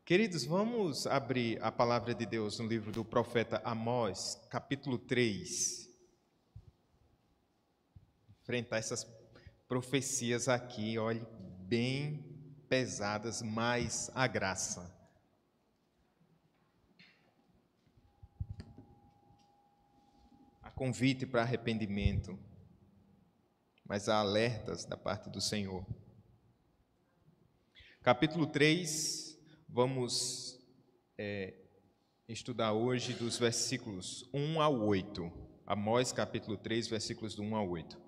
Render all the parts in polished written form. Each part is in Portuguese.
Queridos, vamos abrir a palavra de Deus no livro do profeta Amós, capítulo 3. Enfrentar essas profecias aqui, olhe, bem pesadas, mas a graça. Há convite para arrependimento, mas há alertas da parte do Senhor. Capítulo 3. Vamos estudar hoje dos versículos 1 ao 8. Amós, capítulo 3, versículos do 1 ao 8.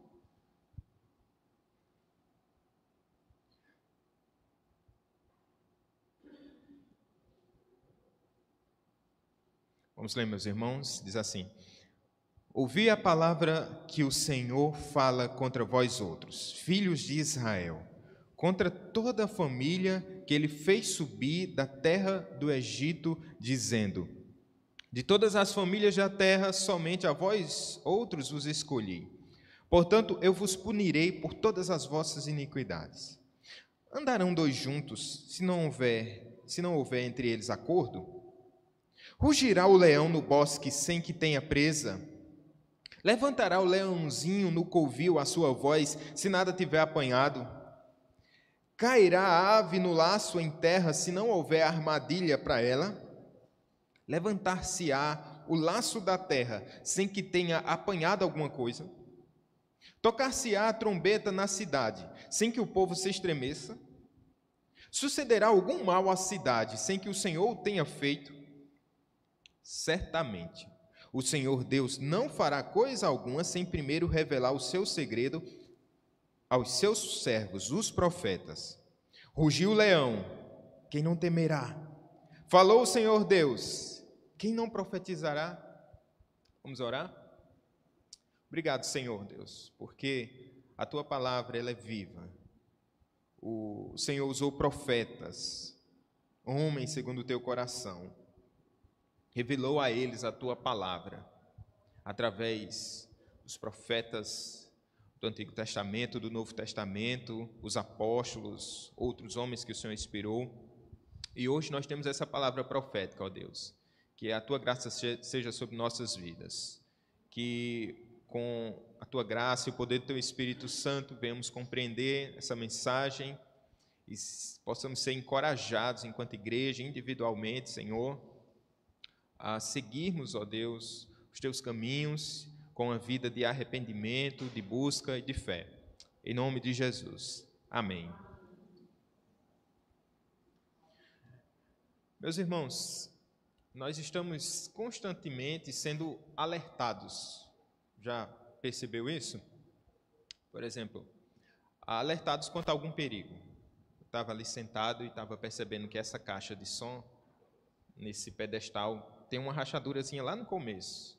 Vamos ler, meus irmãos? Diz assim: Ouvi a palavra que o Senhor fala contra vós outros, filhos de Israel, contra toda a família que ele fez subir da terra do Egito, dizendo: De todas as famílias da terra, somente a vós outros vos escolhi. Portanto, eu vos punirei por todas as vossas iniquidades. Andarão dois juntos, se não houver entre eles acordo? Rugirá o leão no bosque sem que tenha presa? Levantará o leãozinho no covil a sua voz, se nada tiver apanhado? Cairá a ave no laço em terra, se não houver armadilha para ela? Levantar-se-á o laço da terra, sem que tenha apanhado alguma coisa? Tocar-se-á a trombeta na cidade, sem que o povo se estremeça? Sucederá algum mal à cidade, sem que o Senhor o tenha feito? Certamente, o Senhor Deus não fará coisa alguma, sem primeiro revelar o seu segredo aos seus servos, os profetas. Rugiu o leão, quem não temerá? Falou o Senhor Deus, quem não profetizará? Vamos orar? Obrigado, Senhor Deus, porque a tua palavra ela é viva. O Senhor usou profetas, homens segundo o teu coração. Revelou a eles a tua palavra, através dos profetas do Antigo Testamento, do Novo Testamento, os apóstolos, outros homens que o Senhor inspirou. E hoje nós temos essa palavra profética, ó Deus, que a tua graça seja sobre nossas vidas, que com a tua graça e o poder do teu Espírito Santo venhamos compreender essa mensagem e possamos ser encorajados enquanto igreja, individualmente, Senhor, a seguirmos, ó Deus, os teus caminhos com a vida de arrependimento, de busca e de fé. Em nome de Jesus. Amém. Meus irmãos, nós estamos constantemente sendo alertados. Já percebeu isso? Por exemplo, alertados quanto a algum perigo. Eu estava ali sentado e estava percebendo que essa caixa de som, nesse pedestal, tem uma rachadurazinha lá no começo.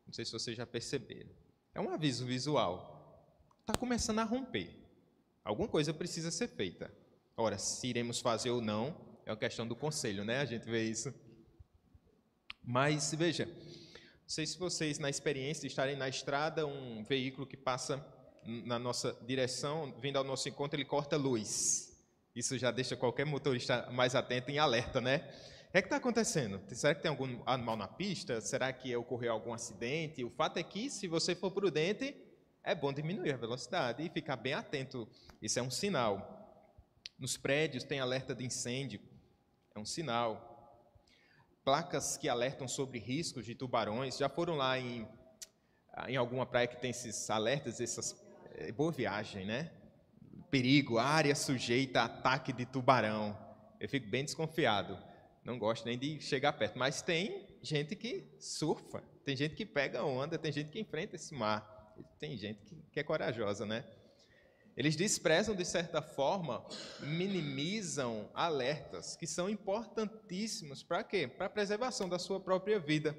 Não sei se vocês já perceberam. É um aviso visual. Está começando a romper. Alguma coisa precisa ser feita. Ora, se iremos fazer ou não, é uma questão do conselho, né? A gente vê isso. Mas, veja, não sei se vocês, na experiência de estarem na estrada, um veículo que passa na nossa direção, vindo ao nosso encontro, ele corta luz. Isso já deixa qualquer motorista mais atento em alerta, né? O que está acontecendo? Será que tem algum animal na pista? Será que ocorreu algum acidente? O fato é que, se você for prudente, é bom diminuir a velocidade e ficar bem atento. Isso é um sinal. Nos prédios tem alerta de incêndio. É um sinal. Placas que alertam sobre riscos de tubarões. Já foram lá em alguma praia que tem esses alertas? Boa viagem, né? Perigo, área sujeita a ataque de tubarão. Eu fico bem desconfiado. Não gosto nem de chegar perto, mas tem gente que surfa, tem gente que pega onda, tem gente que enfrenta esse mar, tem gente que é corajosa, né? Eles desprezam, de certa forma, minimizam alertas que são importantíssimos para quê? Para a preservação da sua própria vida.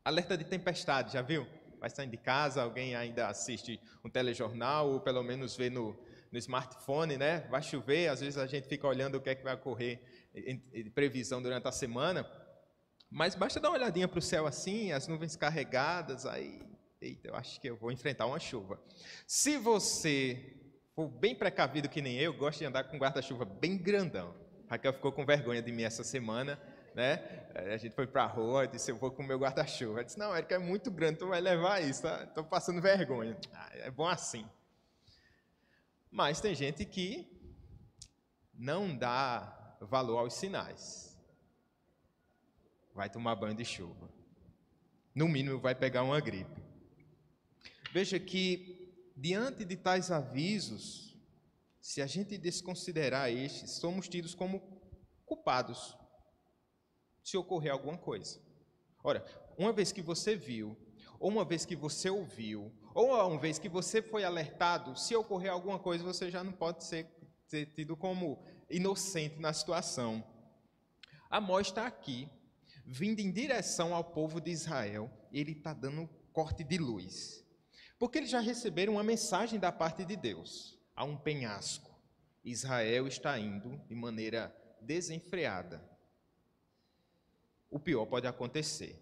Alerta de tempestade, já viu? Vai saindo de casa, alguém ainda assiste um telejornal, ou pelo menos vê no smartphone, né? Vai chover, às vezes a gente fica olhando o que é que vai ocorrer de previsão durante a semana, mas basta dar uma olhadinha para o céu assim, as nuvens carregadas, aí, eita, eu acho que eu vou enfrentar uma chuva. Se você for bem precavido que nem eu, gosto de andar com guarda-chuva bem grandão, Raquel ficou com vergonha de mim essa semana, né? A gente foi para a rua, eu disse, eu vou com o meu guarda-chuva. Eu disse, não, Érica, é muito grande, tu vai levar isso, tá? Estou passando vergonha. É bom assim. Mas tem gente que não dá valor aos sinais. Vai tomar banho de chuva. No mínimo vai pegar uma gripe. Veja que, diante de tais avisos, se a gente desconsiderar estes, somos tidos como culpados se ocorrer alguma coisa. Ora, uma vez que você viu, ou uma vez que você ouviu, ou uma vez que você foi alertado, se ocorrer alguma coisa, você já não pode ser tido como inocente na situação. Amós está aqui, vindo em direção ao povo de Israel, e ele está dando um corte de luz. Porque eles já receberam uma mensagem da parte de Deus. Há um penhasco. Israel está indo de maneira desenfreada. O pior pode acontecer.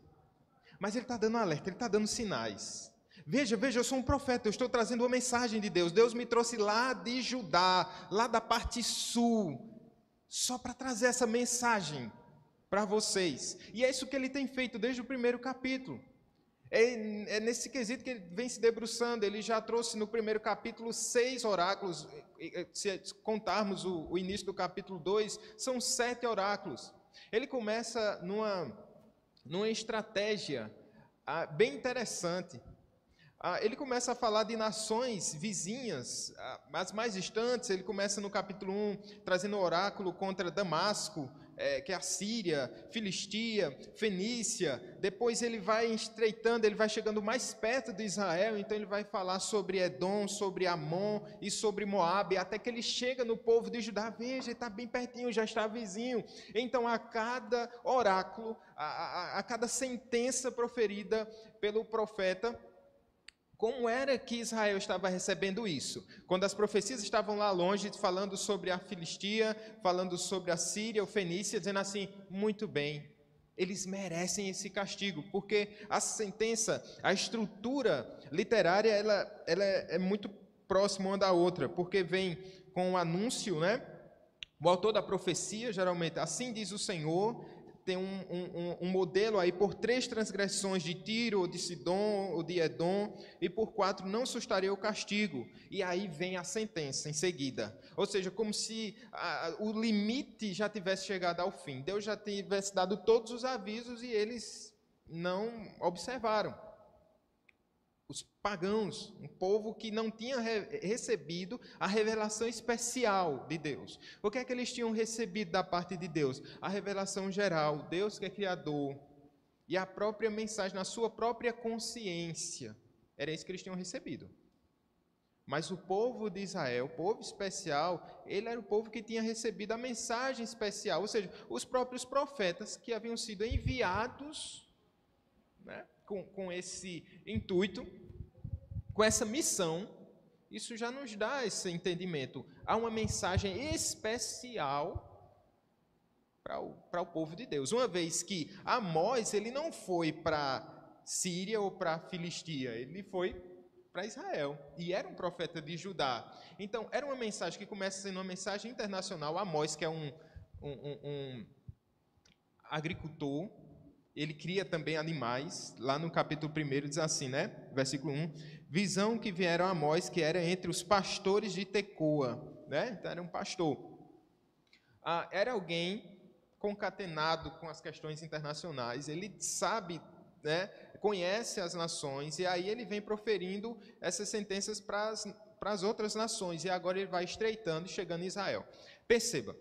Mas ele está dando alerta, ele está dando sinais. Veja, eu sou um profeta, eu estou trazendo uma mensagem de Deus. Deus me trouxe lá de Judá, lá da parte sul, só para trazer essa mensagem para vocês. E é isso que ele tem feito desde o primeiro capítulo. É nesse quesito que ele vem se debruçando. Ele já trouxe no primeiro capítulo 6 oráculos. Se contarmos o início do capítulo 2, são 7 oráculos. Ele começa numa estratégia bem interessante. Ele começa a falar de nações vizinhas, as mais distantes. Ele começa no capítulo 1, trazendo o oráculo contra Damasco, que é a Síria, Filistia, Fenícia. Depois ele vai estreitando, ele vai chegando mais perto de Israel, então ele vai falar sobre Edom, sobre Amon e sobre Moabe, até que ele chega no povo de Judá. Veja, ele está bem pertinho, já está vizinho. Então a cada oráculo, a cada sentença proferida pelo profeta, como era que Israel estava recebendo isso? Quando as profecias estavam lá longe, falando sobre a Filistia, falando sobre a Síria, o Fenícia, dizendo assim, muito bem, eles merecem esse castigo, porque a sentença, a estrutura literária, ela é muito próxima uma da outra, porque vem com o anúncio, né? O autor da profecia, geralmente, assim diz o Senhor. Tem um modelo aí por 3 transgressões de Tiro, ou de Sidom, ou de Edom, e por 4 não sustarei o castigo. E aí vem a sentença em seguida. Ou seja, como se o limite já tivesse chegado ao fim. Deus já tivesse dado todos os avisos e eles não observaram. Os pagãos, um povo que não tinha recebido a revelação especial de Deus. O que é que eles tinham recebido da parte de Deus? A revelação geral, Deus que é Criador, e a própria mensagem na sua própria consciência. Era isso que eles tinham recebido. Mas o povo de Israel, o povo especial, ele era o povo que tinha recebido a mensagem especial, ou seja, os próprios profetas que haviam sido enviados, né, com esse intuito, com essa missão. Isso já nos dá esse entendimento. Há uma mensagem especial para o povo de Deus. Uma vez que Amós, ele não foi para Síria ou para Filistia, ele foi para Israel. E era um profeta de Judá. Então, era uma mensagem que começa sendo uma mensagem internacional. Amós, que é um agricultor, ele cria também animais. Lá no capítulo 1 diz assim, né? Versículo 1. Visão que vieram a Amós, que era entre os pastores de Tecoa. Né? Então, era um pastor. Era alguém concatenado com as questões internacionais. Ele sabe, né? Conhece as nações. E aí ele vem proferindo essas sentenças para as outras nações. E agora ele vai estreitando e chegando em Israel. Perceba.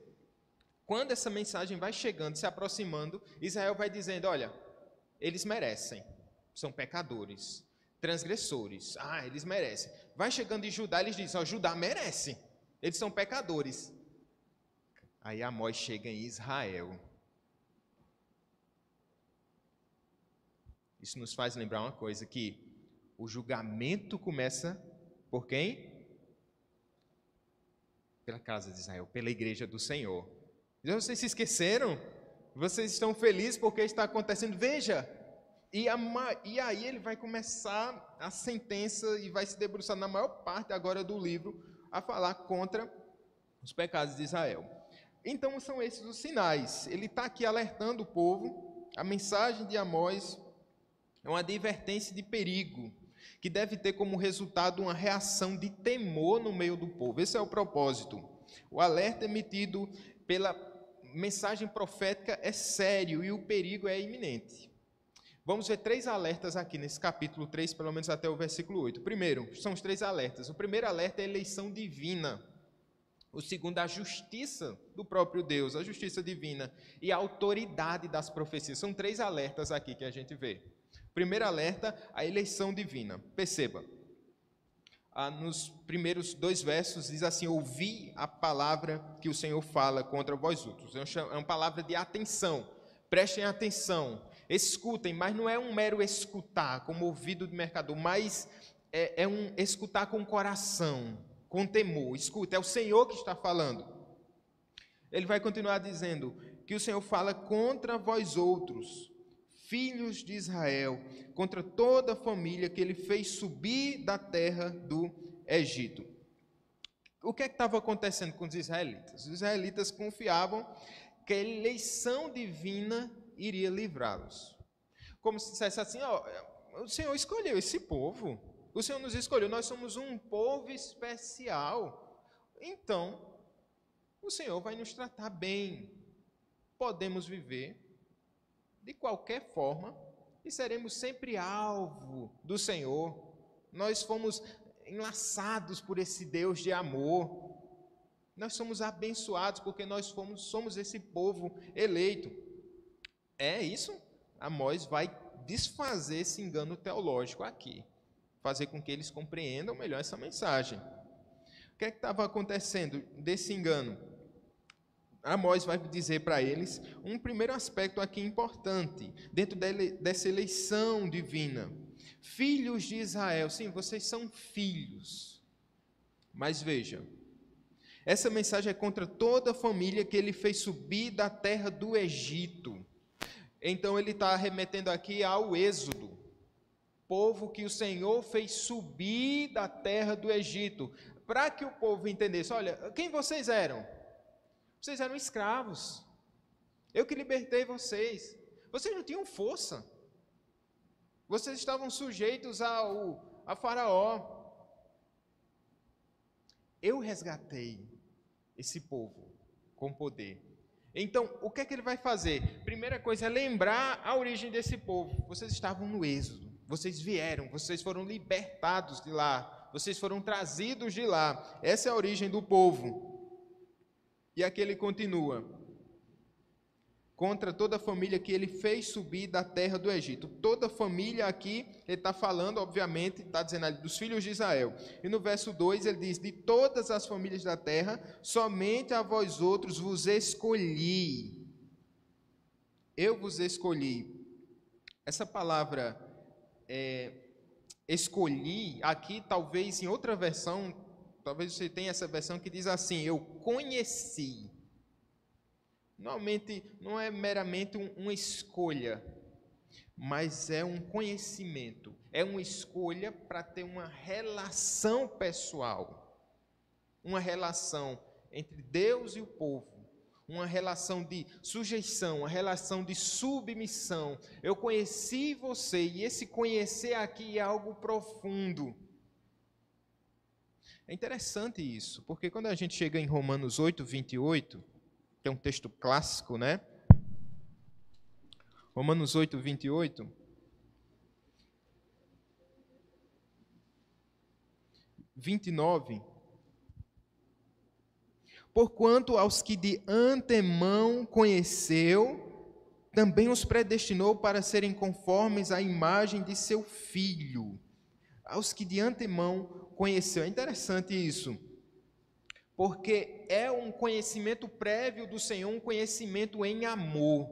Quando essa mensagem vai chegando, se aproximando, Israel vai dizendo, olha, eles merecem, são pecadores, transgressores, eles merecem. Vai chegando em Judá, eles dizem, Judá merece, eles são pecadores. Aí Amós chega em Israel. Isso nos faz lembrar uma coisa, que o julgamento começa por quem? Pela casa de Israel, pela igreja do Senhor. Vocês se esqueceram? Vocês estão felizes porque está acontecendo? Veja! E aí ele vai começar a sentença e vai se debruçar na maior parte agora do livro a falar contra os pecados de Israel. Então são esses os sinais. Ele está aqui alertando o povo. A mensagem de Amós é uma advertência de perigo, que deve ter como resultado uma reação de temor no meio do povo. Esse é o propósito. O alerta emitido pela mensagem profética é sério e o perigo é iminente. Vamos ver 3 alertas aqui nesse capítulo 3, pelo menos até o versículo 8. Primeiro, são os 3 alertas. O primeiro alerta é a eleição divina. O segundo, a justiça do próprio Deus, a justiça divina e a autoridade das profecias. São 3 alertas aqui que a gente vê. Primeiro alerta, a eleição divina. Perceba, nos primeiros 2 versos diz assim: ouvi a palavra que o Senhor fala contra vós outros. É uma palavra de atenção, prestem atenção, escutem, mas não é um mero escutar, como ouvido de mercador, mas é um escutar com coração, com temor. Escuta, é o Senhor que está falando. Ele vai continuar dizendo que o Senhor fala contra vós outros, filhos de Israel, contra toda a família que ele fez subir da terra do Egito. O que estava acontecendo com os israelitas? Os israelitas confiavam que a eleição divina iria livrá-los. Como se dissesse assim: o Senhor escolheu esse povo, o Senhor nos escolheu, nós somos um povo especial, então o Senhor vai nos tratar bem, podemos viver de qualquer forma, e seremos sempre alvo do Senhor. Nós fomos enlaçados por esse Deus de amor. Nós somos abençoados porque nós somos esse povo eleito. É isso? Amós vai desfazer esse engano teológico aqui, fazer com que eles compreendam melhor essa mensagem. O que estava acontecendo desse engano? Amós vai dizer para eles um primeiro aspecto aqui importante, dentro dessa eleição divina. Filhos de Israel, sim, vocês são filhos. Mas veja, essa mensagem é contra toda a família que ele fez subir da terra do Egito. Então ele está remetendo aqui ao Êxodo, povo que o Senhor fez subir da terra do Egito, para que o povo entendesse: olha, quem vocês eram? Vocês eram escravos. Eu que libertei vocês. Vocês não tinham força. Vocês estavam sujeitos a Faraó. Eu resgatei esse povo com poder. Então, o que é que ele vai fazer? Primeira coisa é lembrar a origem desse povo. Vocês estavam no Êxodo. Vocês vieram, vocês foram libertados de lá. Vocês foram trazidos de lá. Essa é a origem do povo. E aqui ele continua: contra toda a família que ele fez subir da terra do Egito. Toda a família aqui, ele está falando, obviamente, está dizendo ali dos filhos de Israel. E no verso 2 ele diz: de todas as famílias da terra, somente a vós outros vos escolhi. Eu vos escolhi. Essa palavra escolhi, aqui talvez em outra versão, talvez você tenha essa versão que diz assim: eu conheci. Normalmente não é meramente uma escolha, mas é um conhecimento, é uma escolha para ter uma relação pessoal, uma relação entre Deus e o povo, uma relação de sujeição, uma relação de submissão. Eu conheci você, e esse conhecer aqui é algo profundo. É interessante isso, porque quando a gente chega em Romanos 8, 28, que é um texto clássico, né? Romanos 8, 28. Porquanto aos que de antemão conheceu, também os predestinou para serem conformes à imagem de seu Filho. Aos que de antemão conheceu. É interessante isso, porque é um conhecimento prévio do Senhor, um conhecimento em amor.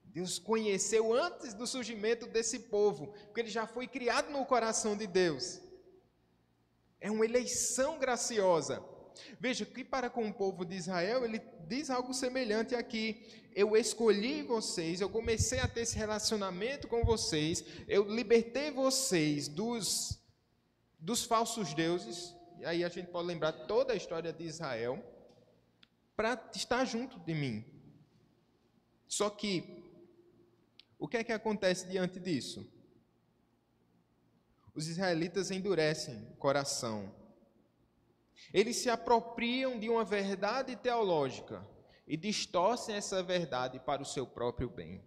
Deus conheceu antes do surgimento desse povo, porque ele já foi criado no coração de Deus. É uma eleição graciosa. Veja que para com o povo de Israel, ele diz algo semelhante aqui: eu escolhi vocês, eu comecei a ter esse relacionamento com vocês, eu libertei vocês dos falsos deuses. E aí a gente pode lembrar toda a história de Israel. para estar junto de mim. Só que, o que é que acontece diante disso? Os israelitas endurecem o coração. Eles se apropriam de uma verdade teológica e distorcem essa verdade para o seu próprio bem.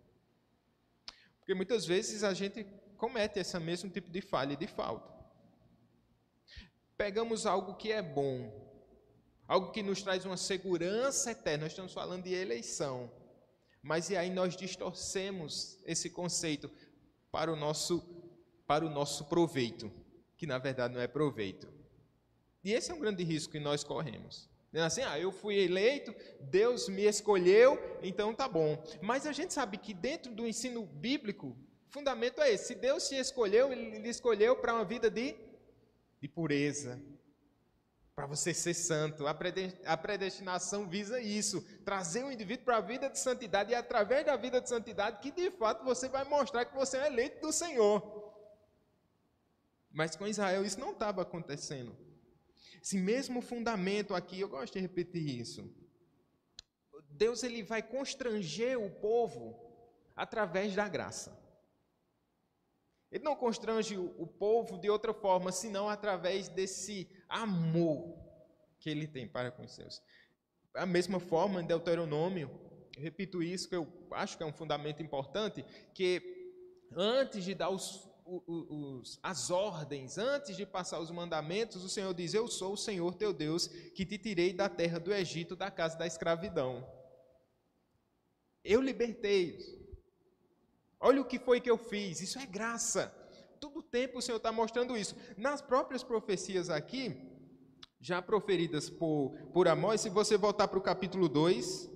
Porque muitas vezes a gente comete esse mesmo tipo de falha e de falta. Pegamos algo que é bom, algo que nos traz uma segurança eterna, nós estamos falando de eleição, mas e aí nós distorcemos esse conceito para o nosso proveito, que na verdade não é proveito. E esse é um grande risco que nós corremos. Assim, eu fui eleito, Deus me escolheu, então tá bom. Mas a gente sabe que dentro do ensino bíblico, o fundamento é esse. Se Deus te escolheu, Ele escolheu para uma vida de pureza, para você ser santo. A predestinação visa isso, trazer o indivíduo para a vida de santidade, e é através da vida de santidade que de fato você vai mostrar que você é eleito do Senhor. Mas com Israel isso não estava acontecendo. Esse mesmo fundamento aqui, eu gosto de repetir isso. Deus ele vai constranger o povo através da graça. Ele não constrange o povo de outra forma, senão através desse amor que ele tem para com os seus. Da mesma forma, em Deuteronômio, eu repito isso, que eu acho que é um fundamento importante, que antes de dar as ordens, antes de passar os mandamentos, o Senhor diz: eu sou o Senhor teu Deus, que te tirei da terra do Egito, da casa da escravidão. Eu libertei. Olha o que foi que eu fiz, isso é graça. Todo tempo o Senhor está mostrando isso. Nas próprias profecias aqui, já proferidas por Amós, se você voltar para o capítulo 2,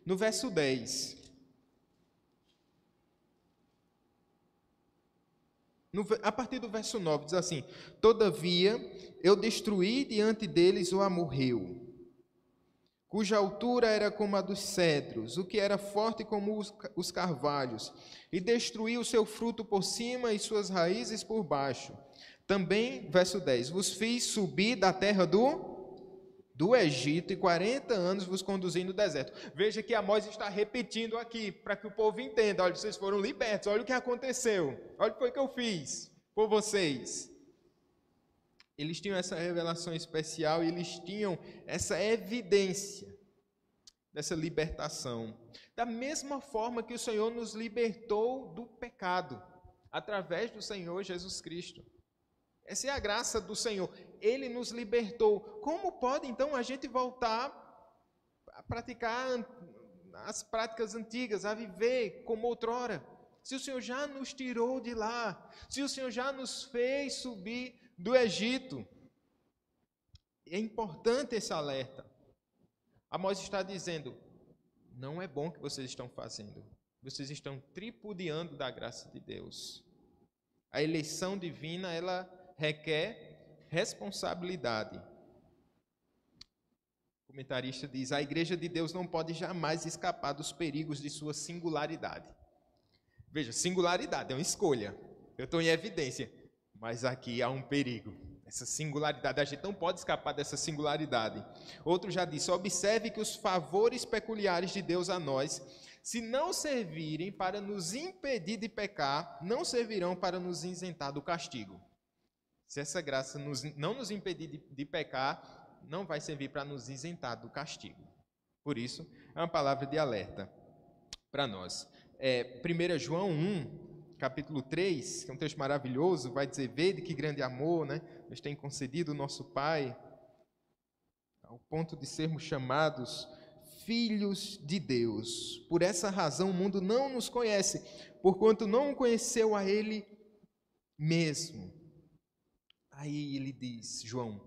no verso 10. A partir do verso 9, diz assim: todavia eu destruí diante deles o amorreu, cuja altura era como a dos cedros, o que era forte como os carvalhos, e destruí o seu fruto por cima e suas raízes por baixo. Também, verso 10, vos fiz subir da terra do Egito, e 40 anos vos conduzi no deserto. Veja que Amós está repetindo aqui, para que o povo entenda: olha, vocês foram libertos, olha o que aconteceu, olha o que foi que eu fiz por vocês. Eles tinham essa revelação especial e eles tinham essa evidência dessa libertação. Da mesma forma que o Senhor nos libertou do pecado, através do Senhor Jesus Cristo. Essa é a graça do Senhor. Ele nos libertou. Como pode, então, a gente voltar a praticar as práticas antigas, a viver como outrora? Se o Senhor já nos tirou de lá, se o Senhor já nos fez subir do Egito. É importante esse alerta. Amós está dizendo: não é bom o que vocês estão fazendo. Vocês estão tripudiando da graça de Deus. A eleição divina, ela requer responsabilidade. O comentarista diz: a igreja de Deus não pode jamais escapar dos perigos de sua singularidade. Veja, singularidade é uma escolha. Eu estou em evidência, mas aqui há um perigo. Essa singularidade, a gente não pode escapar dessa singularidade. Outro já disse: observe que os favores peculiares de Deus a nós, se não servirem para nos impedir de pecar, não servirão para nos isentar do castigo. Se essa graça não nos impedir de pecar, não vai servir para nos isentar do castigo. Por isso, é uma palavra de alerta para nós. 1 João 1, capítulo 3, que é um texto maravilhoso, vai dizer: vede que grande amor, né, Deus tem concedido o nosso Pai, ao ponto de sermos chamados filhos de Deus. Por essa razão o mundo não nos conhece, porquanto não conheceu a Ele mesmo. Aí ele diz, João: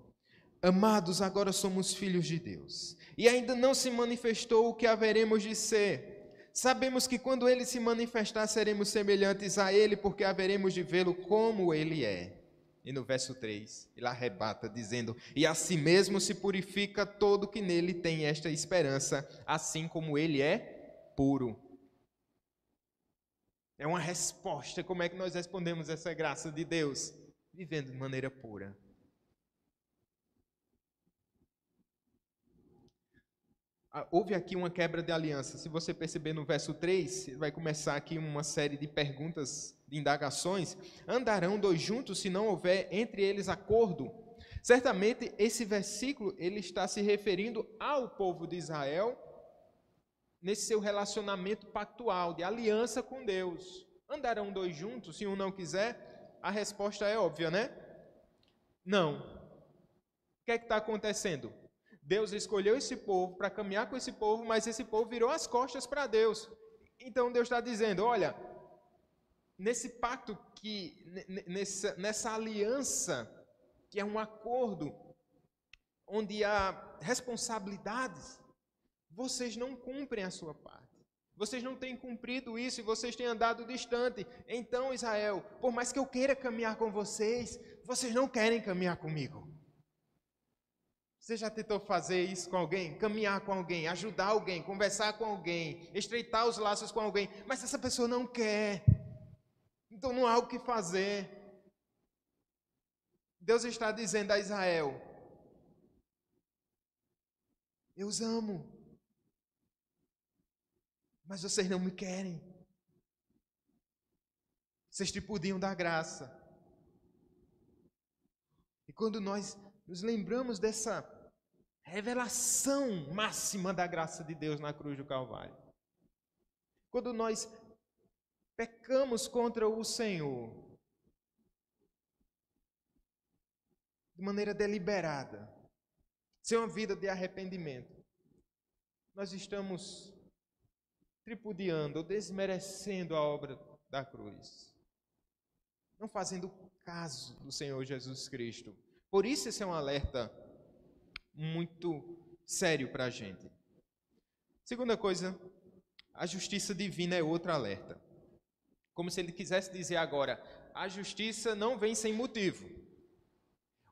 amados, agora somos filhos de Deus, e ainda não se manifestou o que haveremos de ser. Sabemos que quando Ele se manifestar, seremos semelhantes a Ele, porque haveremos de vê-lo como Ele é. E no verso 3, ele arrebata, dizendo: e a si mesmo se purifica todo que nele tem esta esperança, assim como Ele é puro. É uma resposta. Como é que nós respondemos essa graça de Deus? Vivendo de maneira pura. houve aqui uma quebra de aliança. Se você perceber no verso 3, vai começar aqui uma série de perguntas, de indagações. Andarão dois juntos se não houver entre eles acordo? Certamente esse versículo ele está se referindo ao povo de Israel nesse seu relacionamento pactual, de aliança com Deus. Andarão dois juntos se um não quiser? A resposta é óbvia, né? Não. O que é que está acontecendo? Deus escolheu esse povo para caminhar com esse povo, mas esse povo virou as costas para Deus. Então Deus está dizendo, olha, nesse pacto, nessa aliança, que é um acordo, onde há responsabilidades, vocês não cumprem a sua parte. Vocês não têm cumprido isso e vocês têm andado distante. Então, Israel, por mais que eu queira caminhar com vocês, vocês não querem caminhar comigo. Você já tentou fazer isso com alguém? Caminhar com alguém, ajudar alguém, conversar com alguém, estreitar os laços com alguém, mas essa pessoa não quer. Então não há o que fazer. Deus está dizendo a Israel, eu os amo, mas vocês não me querem. Vocês podiam dar graça. E quando nós nos lembramos dessa revelação máxima da graça de Deus na cruz do Calvário, quando nós pecamos contra o Senhor de maneira deliberada, sem uma vida de arrependimento, nós estamos tripudiando ou desmerecendo a obra da cruz, não fazendo caso do Senhor Jesus Cristo. Por isso esse é um alerta muito sério para a gente. Segunda coisa, a justiça divina é outro alerta. Como se ele quisesse dizer agora, a justiça não vem sem motivo.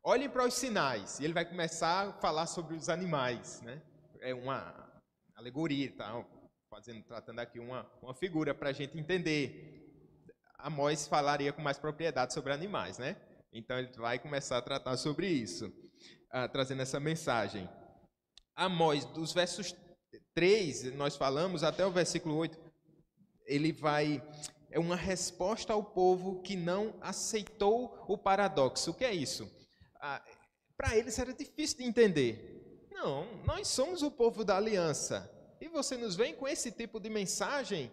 Olhem para os sinais, e ele vai começar a falar sobre os animais, né? É uma alegoria e tal, tratando aqui uma figura para a gente entender. Amós falaria com mais propriedade sobre animais, né? Então ele vai começar a tratar sobre isso, trazendo essa mensagem. Amós, dos versos 3, nós falamos, até o versículo 8, é uma resposta ao povo que não aceitou o paradoxo. O que é isso? Para eles era difícil de entender. Não, nós somos o povo da aliança. E você nos vem com esse tipo de mensagem?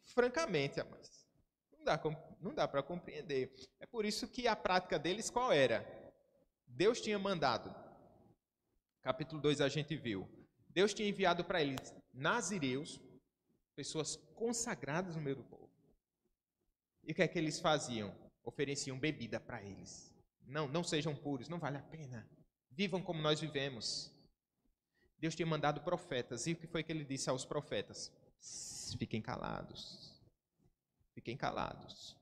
Francamente, Amós, não dá para compreender. É por isso que a prática deles qual era? Deus tinha mandado. Capítulo 2 a gente viu. Deus tinha enviado para eles nazireus, pessoas consagradas no meio do povo. E o que é que eles faziam? Ofereciam bebida para eles. Não sejam puros, não vale a pena. Vivam como nós vivemos. Deus tinha mandado profetas. E o que foi que ele disse aos profetas? Fiquem calados. Fiquem calados.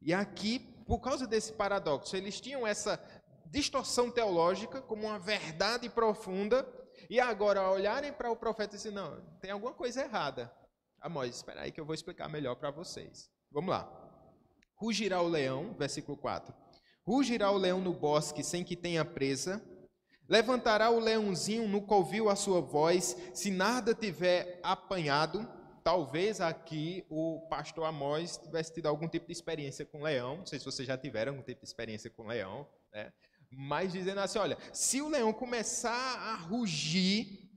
E aqui, por causa desse paradoxo, eles tinham essa distorção teológica como uma verdade profunda, e agora ao olharem para o profeta e dizem, não, tem alguma coisa errada. Amós, espera aí que eu vou explicar melhor para vocês. Vamos lá. Rugirá o leão, versículo 4. Rugirá o leão no bosque sem que tenha presa. Levantará o leãozinho no covil a sua voz, se nada tiver apanhado. Talvez aqui o pastor Amós tivesse tido algum tipo de experiência com leão. Não sei se vocês já tiveram algum tipo de experiência com leão, né? Mas dizendo assim, olha, se o leão começar a rugir,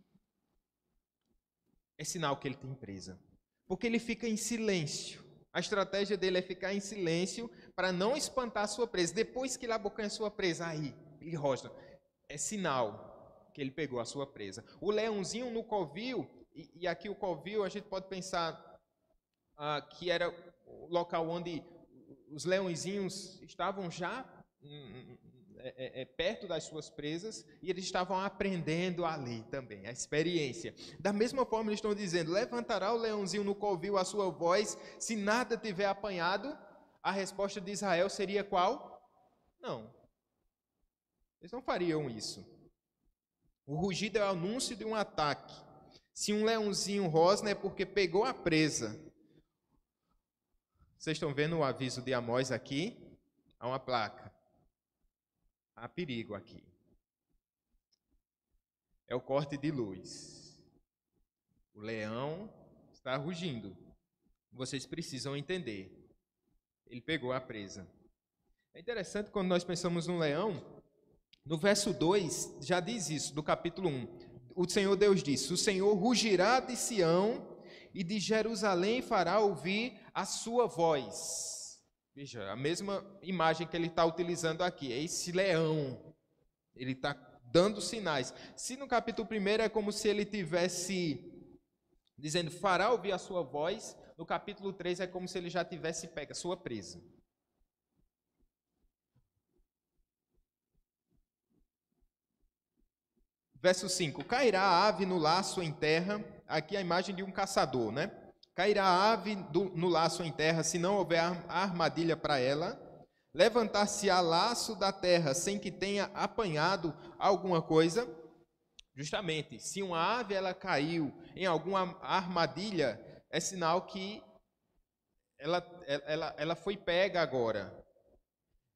é sinal que ele tem presa. Porque ele fica em silêncio. A estratégia dele é ficar em silêncio para não espantar a sua presa. Depois que ele abocanha a sua presa, aí, ele rosna. É sinal que ele pegou a sua presa. O leãozinho no covil, e aqui o covil a gente pode pensar que era o local onde os leõezinhos estavam já perto das suas presas, e eles estavam aprendendo ali também, a experiência. Da mesma forma, eles estão dizendo, levantará o leãozinho no covil a sua voz, se nada tiver apanhado. A resposta de Israel seria qual? Não. Eles não fariam isso. O rugido é o anúncio de um ataque. Se um leãozinho rosna é porque pegou a presa. Vocês estão vendo o aviso de Amós aqui? Há uma placa. Há perigo aqui. é o corte de luz. O leão está rugindo. Vocês precisam entender. Ele pegou a presa. É interessante quando nós pensamos no leão, no verso 2 já diz isso, do capítulo 1. O Senhor Deus disse: o Senhor rugirá de Sião e de Jerusalém fará ouvir a sua voz. Veja, a mesma imagem que ele está utilizando aqui, é esse leão. Ele está dando sinais. Se no capítulo 1 é como se ele tivesse dizendo, fará ouvir a sua voz, no capítulo 3 é como se ele já tivesse pego a sua presa. Verso 5, cairá a ave no laço em terra, aqui a imagem de um caçador, né? Cairá a ave no laço em terra, se não houver armadilha para ela. Levantar-se-á laço da terra, sem que tenha apanhado alguma coisa. Justamente, se uma ave ela caiu em alguma armadilha, é sinal que ela foi pega agora.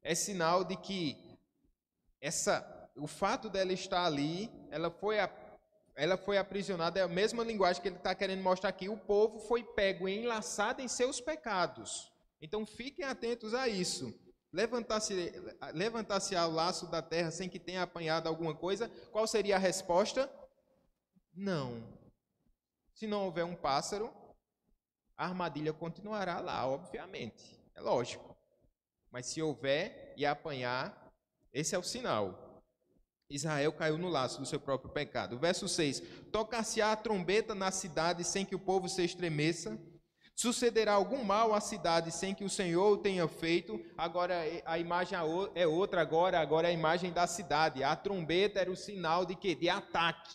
É sinal de que o fato dela estar ali, ela foi aprisionada, é a mesma linguagem que ele está querendo mostrar aqui. O povo foi pego e enlaçado em seus pecados. Então fiquem atentos a isso. Levantar-se ao laço da terra sem que tenha apanhado alguma coisa, qual seria a resposta? Não. Se não houver um pássaro, a armadilha continuará lá, obviamente. É lógico. Mas se houver e apanhar, esse é o sinal. Israel caiu no laço do seu próprio pecado. Verso 6. Tocar-se-á a trombeta na cidade sem que o povo se estremeça. Sucederá algum mal à cidade sem que o Senhor o tenha feito. Agora a imagem é outra, agora é a imagem da cidade. A trombeta era o sinal de quê? De ataque.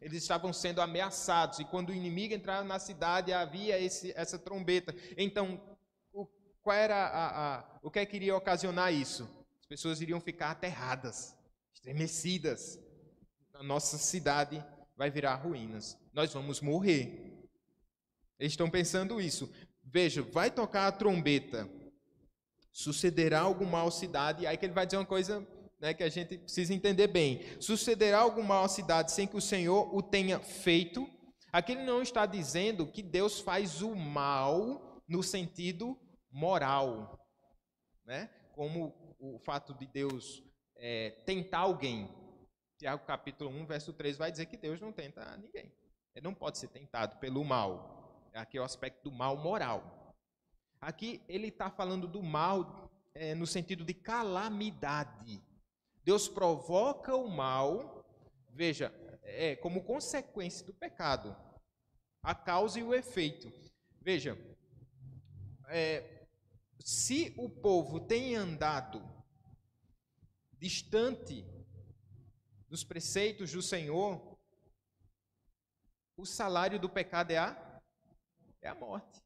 Eles estavam sendo ameaçados, e quando o inimigo entrava na cidade, havia essa trombeta. Então, qual era o que iria ocasionar isso? As pessoas iriam ficar aterradas, estremecidas. A nossa cidade vai virar ruínas. Nós vamos morrer. Eles estão pensando isso. Veja, vai tocar a trombeta, sucederá algum mal à cidade. Aí que ele vai dizer uma coisa, né, que a gente precisa entender bem. Sucederá algum mal à cidade sem que o Senhor o tenha feito. Aqui ele não está dizendo que Deus faz o mal no sentido moral, né? Como o fato de Deus tentar alguém. Tiago capítulo 1, verso 3 vai dizer que Deus não tenta ninguém. Ele não pode ser tentado pelo mal. Aqui é o aspecto do mal moral. Aqui ele está falando do mal no sentido de calamidade. Deus provoca o mal, veja, como consequência do pecado. A causa e o efeito. Veja, se o povo tem andado distante dos preceitos do Senhor, o salário do pecado é a morte.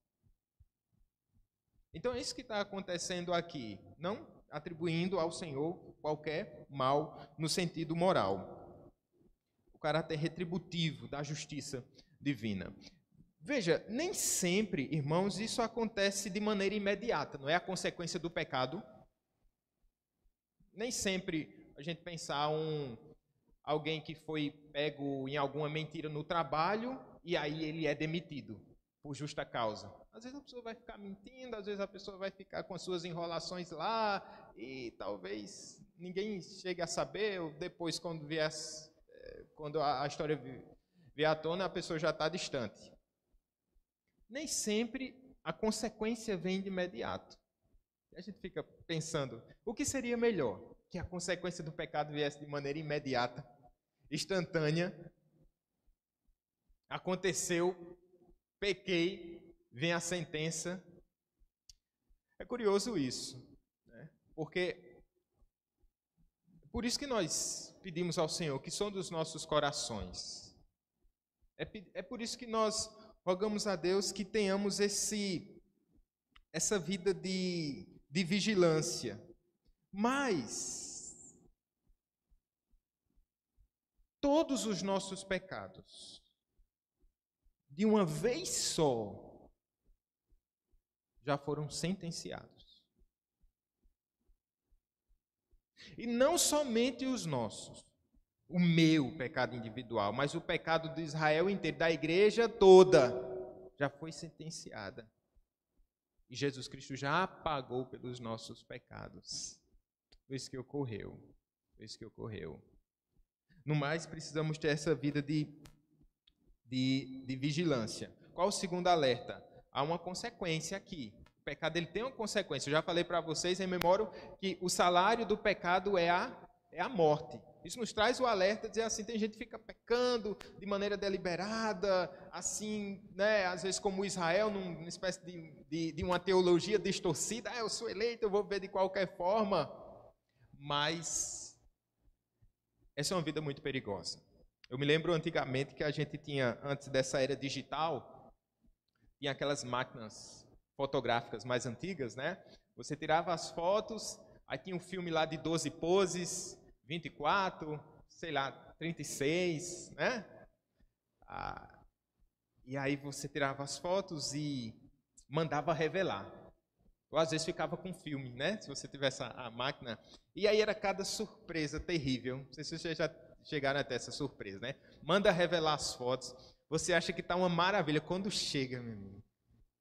Então é isso que está acontecendo aqui, não atribuindo ao Senhor qualquer mal no sentido moral. O caráter retributivo da justiça divina. Veja, nem sempre, irmãos, isso acontece de maneira imediata, não é a consequência do pecado. Nem sempre a gente pensar alguém que foi pego em alguma mentira no trabalho e aí ele é demitido por justa causa. Às vezes a pessoa vai ficar mentindo, às vezes a pessoa vai ficar com as suas enrolações lá e talvez ninguém chegue a saber, ou depois quando a história vier à tona, a pessoa já está distante. Nem sempre a consequência vem de imediato. A gente fica pensando, o que seria melhor? Que a consequência do pecado viesse de maneira imediata, instantânea. Aconteceu, pequei, vem a sentença. É curioso isso, né? Porque por isso que nós pedimos ao Senhor que sonde os nossos corações. É por isso que nós rogamos a Deus que tenhamos essa vida de vigilância. Mas todos os nossos pecados, de uma vez só, já foram sentenciados. E não somente os nossos o meu pecado individual, mas o pecado de Israel inteiro, da igreja toda, já foi sentenciada. E Jesus Cristo já pagou pelos nossos pecados. Foi isso que ocorreu. Foi isso que ocorreu. No mais, precisamos ter essa vida de vigilância. Qual o segundo alerta? Há uma consequência aqui. O pecado ele tem uma consequência. Eu já falei para vocês, em memória, que o salário do pecado é a morte. Isso nos traz o alerta de dizer assim, tem gente que fica pecando de maneira deliberada, assim, né, às vezes como Israel, numa espécie de uma teologia distorcida. Eu sou eleito, eu vou viver de qualquer forma. Mas essa é uma vida muito perigosa. Eu me lembro antigamente que a gente tinha, antes dessa era digital, tinha aquelas máquinas fotográficas mais antigas, né? Você tirava as fotos, aí tinha um filme lá de 12 poses, 24, sei lá, 36, né? E aí você tirava as fotos e mandava revelar. Ou às vezes ficava com filme, né? Se você tivesse a máquina. E aí era cada surpresa terrível. Não sei se vocês já chegaram até essa surpresa, né? Manda revelar as fotos. Você acha que está uma maravilha. Quando chega, meu amigo,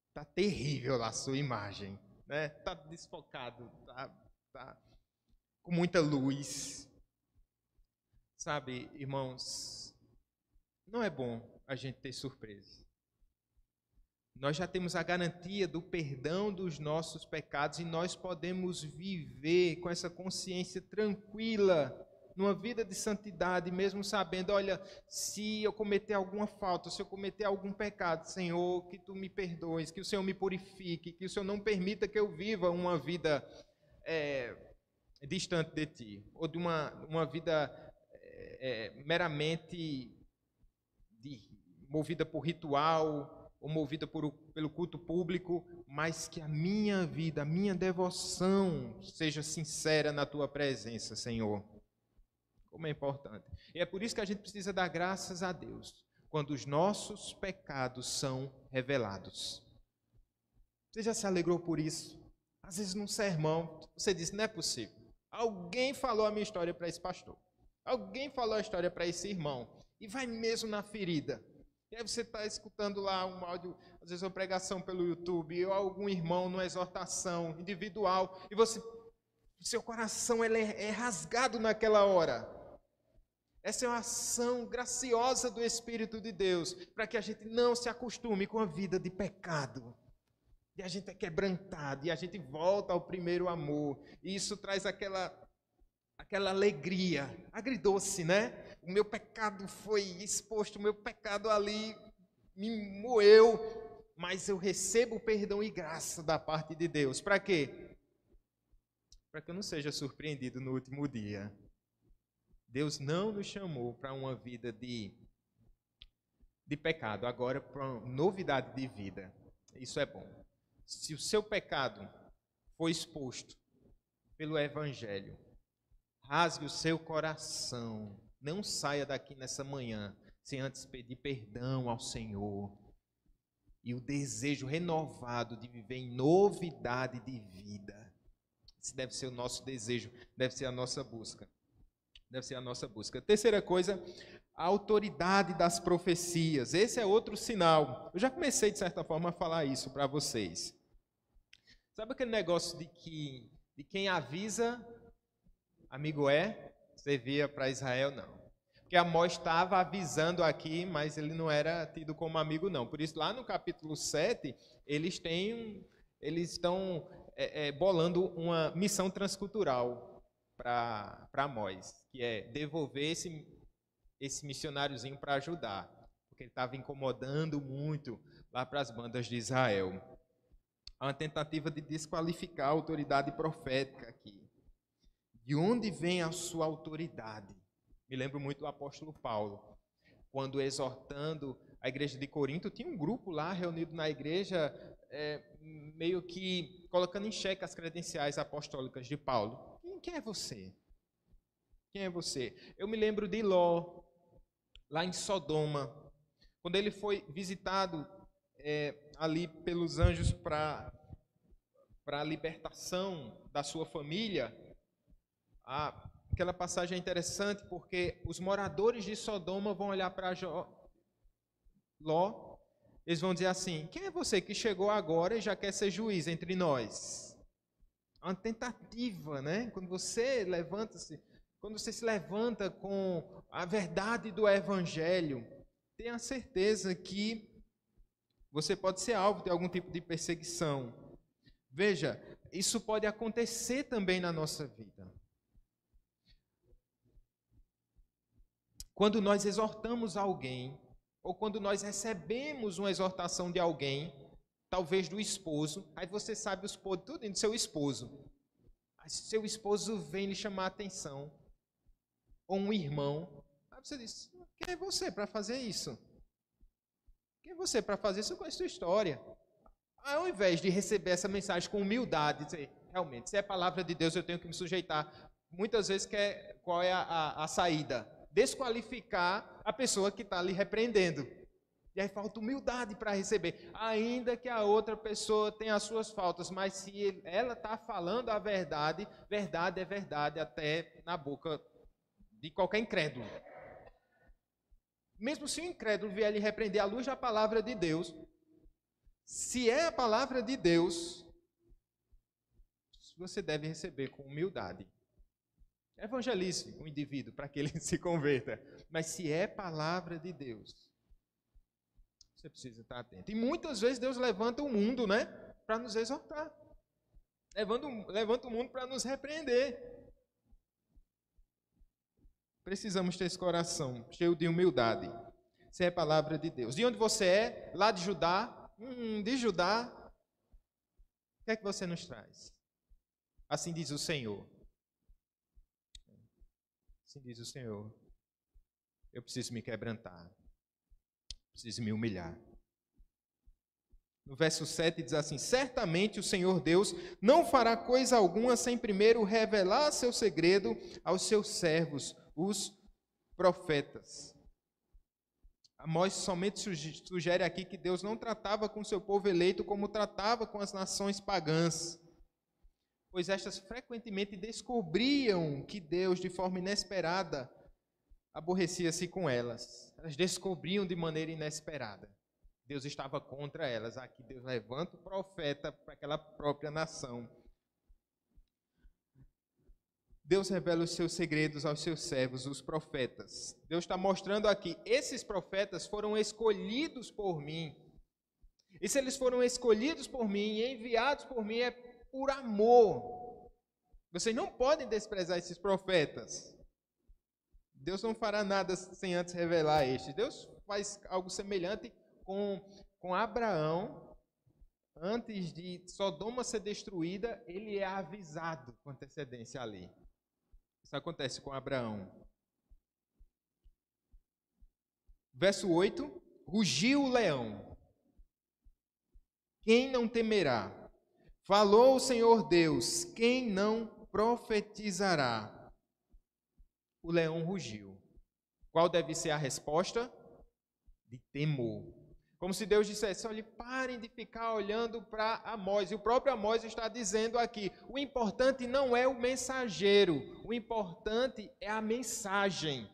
está terrível lá a sua imagem, né? Está desfocado, tá com muita luz. Sabe, irmãos, não é bom a gente ter surpresa. Nós já temos a garantia do perdão dos nossos pecados e nós podemos viver com essa consciência tranquila, numa vida de santidade, mesmo sabendo, olha, se eu cometer alguma falta, se eu cometer algum pecado, Senhor, que Tu me perdoes, que o Senhor me purifique, que o Senhor não permita que eu viva uma vida distante de Ti, ou de uma vida meramente movida por ritual, ou movida pelo culto público, mas que a minha vida, a minha devoção seja sincera na Tua presença, Senhor. Como é importante. E é por isso que a gente precisa dar graças a Deus, quando os nossos pecados são revelados. Você já se alegrou por isso? Às vezes num sermão, você diz, não é possível. Alguém falou a minha história para esse pastor. Alguém falou a história para esse irmão. E vai mesmo na ferida. E aí você está escutando lá um áudio, às vezes uma pregação pelo YouTube, ou algum irmão numa exortação individual, e seu coração ele é rasgado naquela hora. Essa é uma ação graciosa do Espírito de Deus, para que a gente não se acostume com a vida de pecado. E a gente é quebrantado, e a gente volta ao primeiro amor. E isso traz aquela alegria, agridoce, né? O meu pecado foi exposto, o meu pecado ali me moeu, mas eu recebo perdão e graça da parte de Deus. Para quê? Para que eu não seja surpreendido no último dia. Deus não nos chamou para uma vida de pecado, agora para uma novidade de vida. Isso é bom. Se o seu pecado foi exposto pelo Evangelho, rasgue o seu coração. Não saia daqui nessa manhã sem antes pedir perdão ao Senhor. E o desejo renovado de viver em novidade de vida. Esse deve ser o nosso desejo, deve ser a nossa busca. Deve ser a nossa busca. Terceira coisa, a autoridade das profecias. Esse é outro sinal. Eu já comecei, de certa forma, a falar isso para vocês. Sabe aquele negócio de quem avisa, amigo é? Servia para Israel, não. Porque Amós estava avisando aqui, mas ele não era tido como amigo, não. Por isso, lá no capítulo 7, eles estão bolando uma missão transcultural para Amós, que é devolver esse missionáriozinho para ajudar, porque ele estava incomodando muito lá para as bandas de Israel. Há uma tentativa de desqualificar a autoridade profética aqui. De onde vem a sua autoridade? Me lembro muito do apóstolo Paulo, quando exortando a igreja de Corinto, tinha um grupo lá reunido na igreja, meio que colocando em xeque as credenciais apostólicas de Paulo. Quem é você? Quem é você? Eu me lembro de Ló, lá em Sodoma, quando ele foi visitado ali pelos anjos para a libertação da sua família. Aquela passagem é interessante porque os moradores de Sodoma vão olhar para Ló, eles vão dizer assim: quem é você que chegou agora e já quer ser juiz entre nós? É uma tentativa, né? Quando você se levanta com a verdade do Evangelho, tenha certeza que você pode ser alvo de algum tipo de perseguição. Veja, isso pode acontecer também na nossa vida. Quando nós exortamos alguém, ou quando nós recebemos uma exortação de alguém, talvez do esposo, aí você sabe os podres tudo do seu esposo. Aí seu esposo vem lhe chamar a atenção, ou um irmão, aí você diz: quem é você para fazer isso? Quem é você para fazer isso com a sua história? Ao invés de receber essa mensagem com humildade, dizer, realmente, se é palavra de Deus, eu tenho que me sujeitar. Muitas vezes, qual é a saída? Desqualificar a pessoa que está lhe repreendendo. E aí falta humildade para receber. Ainda que a outra pessoa tenha as suas faltas, mas se ela está falando a verdade, verdade é verdade até na boca de qualquer incrédulo. Mesmo se o incrédulo vier lhe repreender à luz da palavra de Deus, se é a palavra de Deus, você deve receber com humildade. Evangelize o indivíduo para que ele se converta. Mas se é palavra de Deus, você precisa estar atento. E muitas vezes Deus levanta o mundo, né, para nos exortar. Levanta o mundo para nos repreender. Precisamos ter esse coração cheio de humildade. Se é palavra de Deus. De onde você é? Lá de Judá. De Judá. O que é que você nos traz? Assim diz o Senhor. Assim diz o Senhor. Eu preciso me quebrantar. Preciso me humilhar. No verso 7 diz assim: certamente o Senhor Deus não fará coisa alguma sem primeiro revelar seu segredo aos seus servos, os profetas. Amós somente sugere aqui que Deus não tratava com seu povo eleito como tratava com as nações pagãs, pois estas frequentemente descobriam que Deus, de forma inesperada, aborrecia-se com elas. Elas descobriam de maneira inesperada. Deus estava contra elas. Aqui Deus levanta o profeta para aquela própria nação. Deus revela os seus segredos aos seus servos, os profetas. Deus está mostrando aqui, esses profetas foram escolhidos por mim. E se eles foram escolhidos por mim e enviados por mim, é por amor. Vocês não podem desprezar esses profetas. Deus não fará nada sem antes revelar a estes. Deus faz algo semelhante com Abraão. Antes de Sodoma ser destruída, ele é avisado com antecedência ali. Isso acontece com Abraão. Verso 8. Rugiu o leão. Quem não temerá? Falou o Senhor Deus. Quem não profetizará? O leão rugiu. Qual deve ser a resposta? De temor. Como se Deus dissesse: olha, parem de ficar olhando para Amós. E o próprio Amós está dizendo aqui: o importante não é o mensageiro, o importante é a mensagem.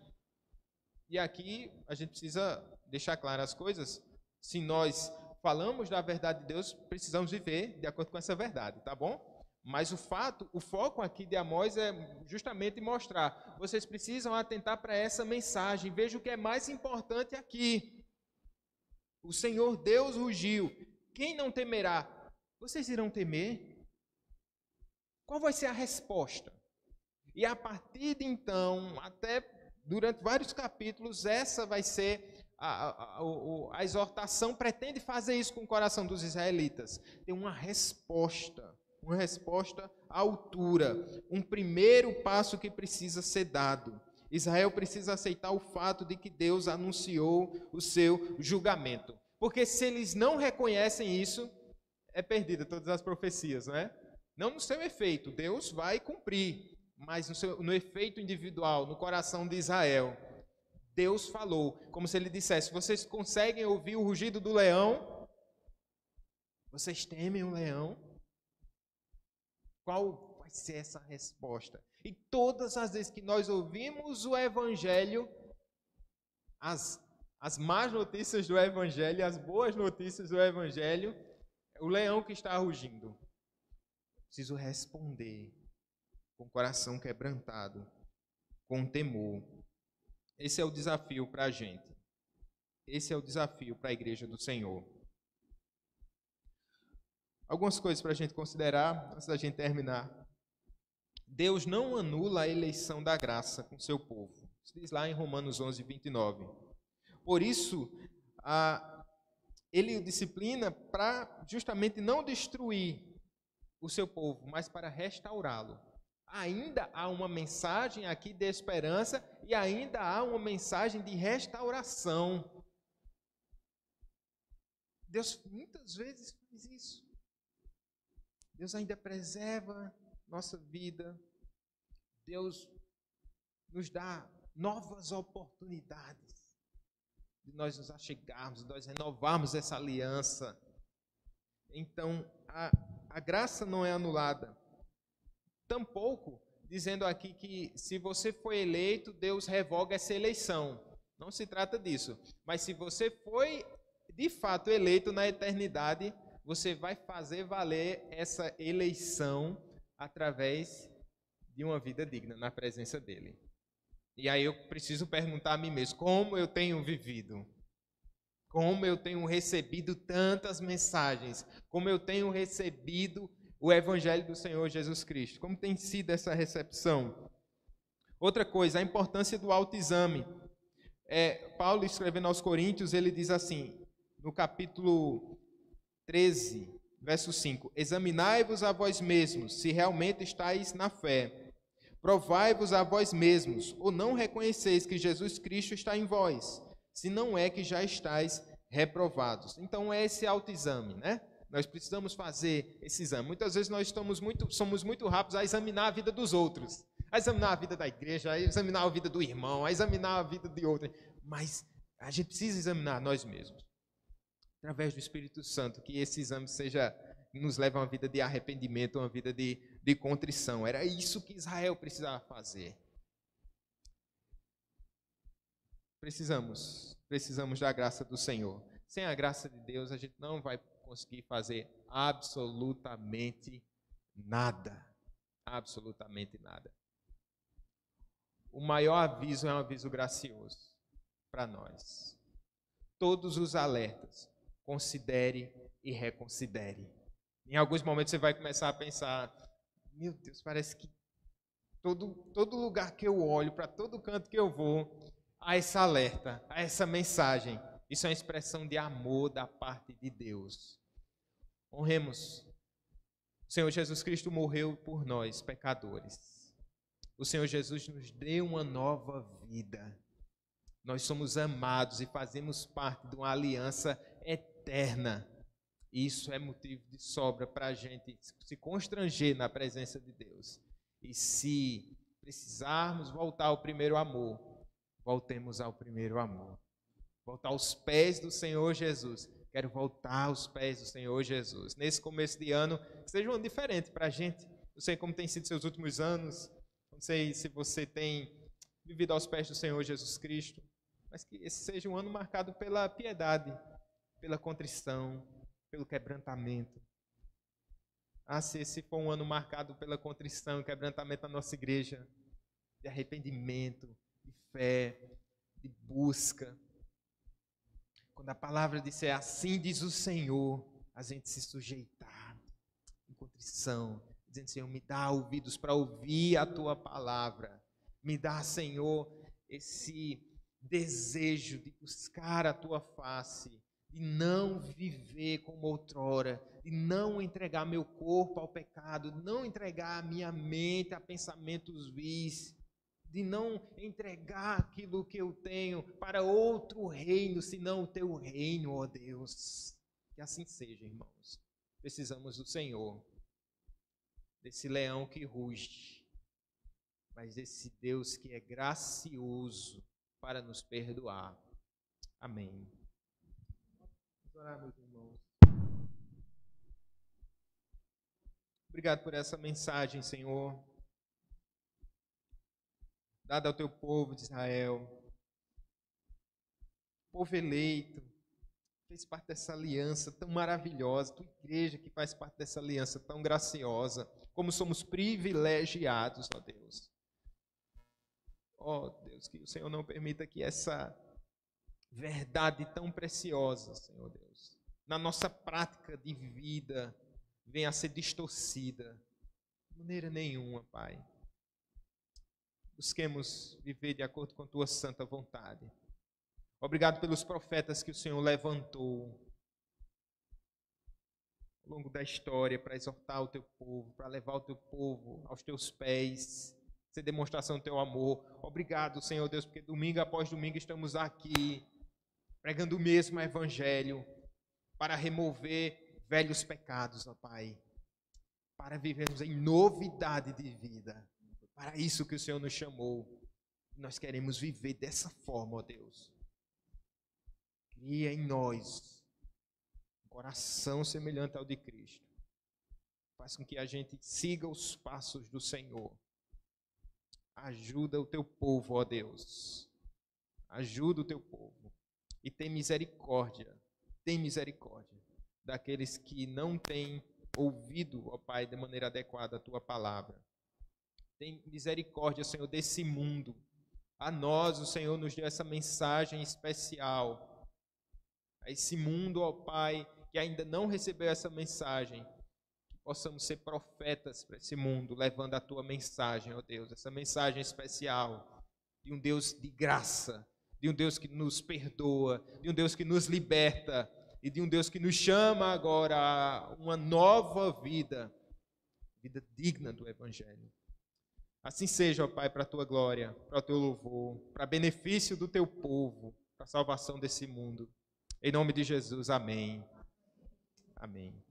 E aqui a gente precisa deixar claras as coisas. Se nós falamos da verdade de Deus, precisamos viver de acordo com essa verdade, tá bom? Mas o foco aqui de Amós é justamente mostrar: vocês precisam atentar para essa mensagem. Veja o que é mais importante aqui. O Senhor Deus rugiu. Quem não temerá? Vocês irão temer? Qual vai ser a resposta? E a partir de então, até durante vários capítulos, essa vai ser a exortação. Pretende fazer isso com o coração dos israelitas. Ter uma resposta à altura. Um primeiro passo que precisa ser dado. Israel precisa aceitar o fato de que Deus anunciou o seu julgamento. Porque se eles não reconhecem isso, é perdida todas as profecias, não é? Não no seu efeito, Deus vai cumprir, mas no efeito individual, no coração de Israel. Deus falou, como se ele dissesse: vocês conseguem ouvir o rugido do leão? Vocês temem o leão? Qual vai ser essa resposta? E todas as vezes que nós ouvimos o Evangelho, as más notícias do Evangelho, as boas notícias do Evangelho, o leão que está rugindo. Preciso responder com o coração quebrantado, com temor. Esse é o desafio para a gente. Esse é o desafio para a igreja do Senhor. Algumas coisas para a gente considerar antes da gente terminar. Deus não anula a eleição da graça com seu povo. Isso diz lá em Romanos 11, 29. Por isso, ele o disciplina para justamente não destruir o seu povo, mas para restaurá-lo. Ainda há uma mensagem aqui de esperança e ainda há uma mensagem de restauração. Deus muitas vezes faz isso. Deus ainda preserva nossa vida. Deus nos dá novas oportunidades de nós nos achegarmos, de nós renovarmos essa aliança. Então, a graça não é anulada. Tampouco dizendo aqui que se você foi eleito, Deus revoga essa eleição. Não se trata disso. Mas se você foi de fato eleito na eternidade, você vai fazer valer essa eleição através de uma vida digna na presença dele. E aí eu preciso perguntar a mim mesmo, como eu tenho vivido? Como eu tenho recebido tantas mensagens? Como eu tenho recebido o Evangelho do Senhor Jesus Cristo? Como tem sido essa recepção? Outra coisa, a importância do autoexame. Paulo, escrevendo aos Coríntios, ele diz assim, no capítulo 13, verso 5, examinai-vos a vós mesmos, se realmente estáis na fé. Provai-vos a vós mesmos, ou não reconheceis que Jesus Cristo está em vós, se não é que já estáis reprovados. Então é esse autoexame, né? Nós precisamos fazer esse exame. Muitas vezes nós somos muito rápidos a examinar a vida dos outros, a examinar a vida da igreja, a examinar a vida do irmão, a examinar a vida de outro. Mas a gente precisa examinar nós mesmos. Através do Espírito Santo, que esse exame nos leve a uma vida de arrependimento, uma vida de contrição. Era isso que Israel precisava fazer. Precisamos da graça do Senhor. Sem a graça de Deus, a gente não vai conseguir fazer absolutamente nada. Absolutamente nada. O maior aviso é um aviso gracioso para nós. Todos os alertas, considere e reconsidere. Em alguns momentos você vai começar a pensar, meu Deus, parece que todo lugar que eu olho, para todo canto que eu vou, há esse alerta, há essa mensagem. Isso é uma expressão de amor da parte de Deus. Honremos. O Senhor Jesus Cristo morreu por nós, pecadores. O Senhor Jesus nos deu uma nova vida. Nós somos amados e fazemos parte de uma aliança eterna. Isso é motivo de sobra para a gente se constranger na presença de Deus. E se precisarmos voltar ao primeiro amor, voltemos ao primeiro amor. Voltar aos pés do Senhor Jesus. Quero voltar aos pés do Senhor Jesus. Nesse começo de ano, que seja um ano diferente para a gente. Não sei como tem sido seus últimos anos. Não sei se você tem vivido aos pés do Senhor Jesus Cristo. Mas que esse seja um ano marcado pela piedade, pela contrição, pelo quebrantamento. Se esse for um ano marcado pela contrição e quebrantamento da nossa igreja, de arrependimento, de fé, de busca. Quando a palavra disser assim diz o Senhor, a gente se sujeitar em contrição, dizendo, Senhor, me dá ouvidos para ouvir a tua palavra. Me dá, Senhor, esse desejo de buscar a tua face, de não viver como outrora, de não entregar meu corpo ao pecado, de não entregar a minha mente a pensamentos vis, de não entregar aquilo que eu tenho para outro reino, senão o teu reino, ó Deus. Que assim seja, irmãos. Precisamos do Senhor, desse leão que ruge, mas desse Deus que é gracioso para nos perdoar. Amém. Vamos orar, meus irmãos. Obrigado por essa mensagem, Senhor, dada ao teu povo de Israel, povo eleito, fez parte dessa aliança tão maravilhosa, tua igreja que faz parte dessa aliança tão graciosa, como somos privilegiados, ó Deus. Ó Deus, que o Senhor não permita que essa verdade tão preciosa, Senhor Deus, na nossa prática de vida, venha a ser distorcida, de maneira nenhuma, Pai. Busquemos viver de acordo com a tua santa vontade. Obrigado pelos profetas que o Senhor levantou ao longo da história para exortar o teu povo, para levar o teu povo aos teus pés, ser demonstração do teu amor. Obrigado, Senhor Deus, porque domingo após domingo estamos aqui pregando o mesmo evangelho para remover velhos pecados, ó Pai, para vivermos em novidade de vida. Para isso que o Senhor nos chamou. Nós queremos viver dessa forma, ó Deus. Cria em nós um coração semelhante ao de Cristo. Faz com que a gente siga os passos do Senhor. Ajuda o teu povo, ó Deus. Ajuda o teu povo. E tem misericórdia daqueles que não têm ouvido, ó Pai, de maneira adequada a tua palavra. Tem misericórdia, Senhor, desse mundo. A nós, o Senhor nos deu essa mensagem especial. A esse mundo, ó Pai, que ainda não recebeu essa mensagem, que possamos ser profetas para esse mundo, levando a tua mensagem, ó Deus, essa mensagem especial de um Deus de graça, de um Deus que nos perdoa, de um Deus que nos liberta e de um Deus que nos chama agora a uma nova vida, vida digna do Evangelho. Assim seja, ó Pai, para a tua glória, para o teu louvor, para benefício do teu povo, para a salvação desse mundo. Em nome de Jesus, amém. Amém.